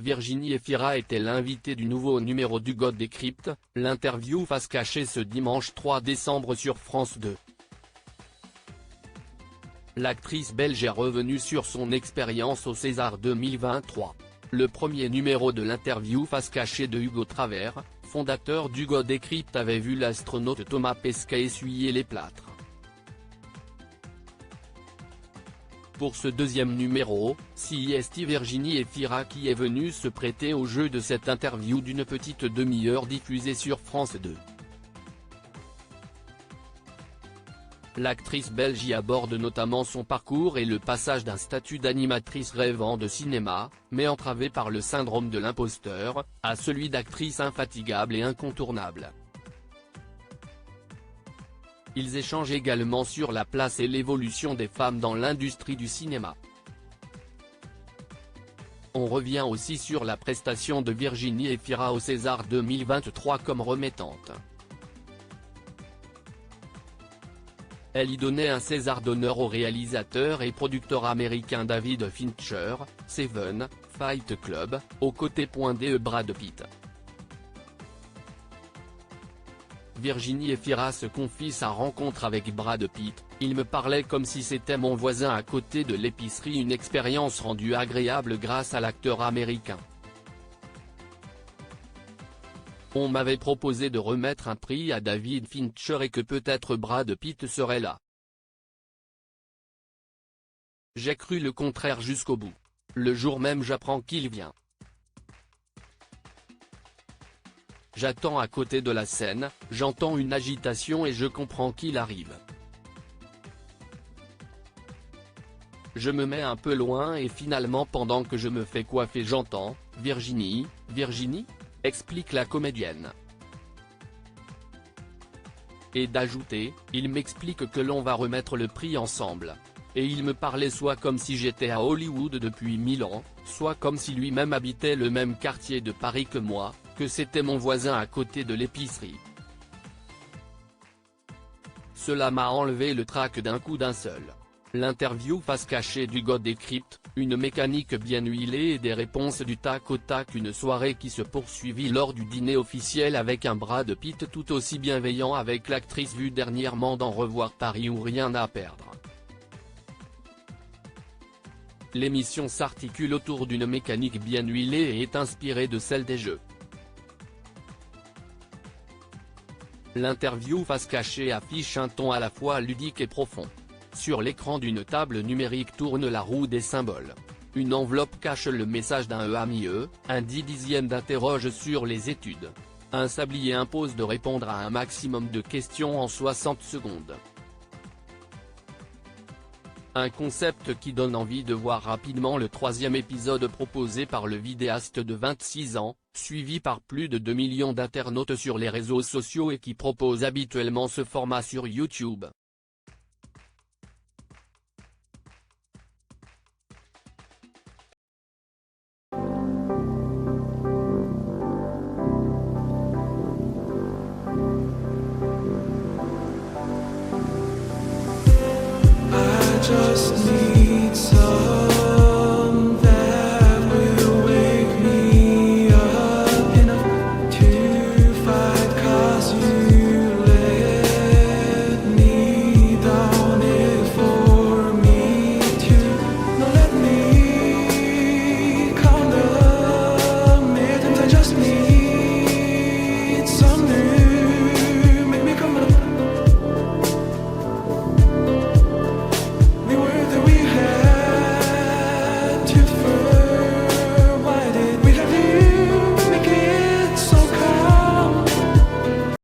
Virginie Efira était l'invitée du nouveau numéro du God Décrypte, l'interview face cachée ce dimanche 3 décembre sur France 2. L'actrice belge est revenue sur son expérience au César 2023. Le premier numéro de l'interview face cachée de Hugo Travers, fondateur du God Décrypte, avait vu l'astronaute Thomas Pesquet essuyer les plâtres. Pour ce deuxième numéro, c'est Virginie Efira qui est venue se prêter au jeu de cette interview d'une petite demi-heure diffusée sur France 2. L'actrice belge y aborde notamment son parcours et le passage d'un statut d'animatrice rêvant de cinéma, mais entravée par le syndrome de l'imposteur, à celui d'actrice infatigable et incontournable. Ils échangent également sur la place et l'évolution des femmes dans l'industrie du cinéma. On revient aussi sur la prestation de Virginie Efira au César 2023 comme remettante. Elle y donnait un César d'honneur au réalisateur et producteur américain David Fincher, Seven, Fight Club, aux côtés de Brad Pitt. Virginie Efira se confie sa rencontre avec Brad Pitt: il me parlait comme si c'était mon voisin à côté de l'épicerie, une expérience rendue agréable grâce à l'acteur américain. On m'avait proposé de remettre un prix à David Fincher et que peut-être Brad Pitt serait là. J'ai cru le contraire jusqu'au bout. Le jour même j'apprends qu'il vient. J'attends à côté de la scène, j'entends une agitation et je comprends qu'il arrive. Je me mets un peu loin et finalement pendant que je me fais coiffer j'entends « Virginie, Virginie ?» explique la comédienne. Et d'ajouter « il m'explique que l'on va remettre le prix ensemble. Et il me parlait soit comme si j'étais à Hollywood depuis 1000 ans, soit comme si lui-même habitait le même quartier de Paris que moi, que c'était mon voisin à côté de l'épicerie. Cela m'a enlevé le trac d'un coup d'un seul. » L'interview face cachée du God Décrypte, une mécanique bien huilée et des réponses du tac au tac, une soirée qui se poursuivit lors du dîner officiel avec un Brad Pitt tout aussi bienveillant avec l'actrice vue dernièrement dans Revoir Paris ou Rien à perdre. L'émission s'articule autour d'une mécanique bien huilée et est inspirée de celle des jeux. L'interview face cachée affiche un ton à la fois ludique et profond. Sur l'écran d'une table numérique tourne la roue des symboles. Une enveloppe cache le message d'un EAMIE, un 10/10 d'interroge sur les études. Un sablier impose de répondre à un maximum de questions en 60 secondes. Un concept qui donne envie de voir rapidement le troisième épisode proposé par le vidéaste de 26 ans, suivi par plus de 2 millions d'internautes sur les réseaux sociaux et qui propose habituellement ce format sur YouTube.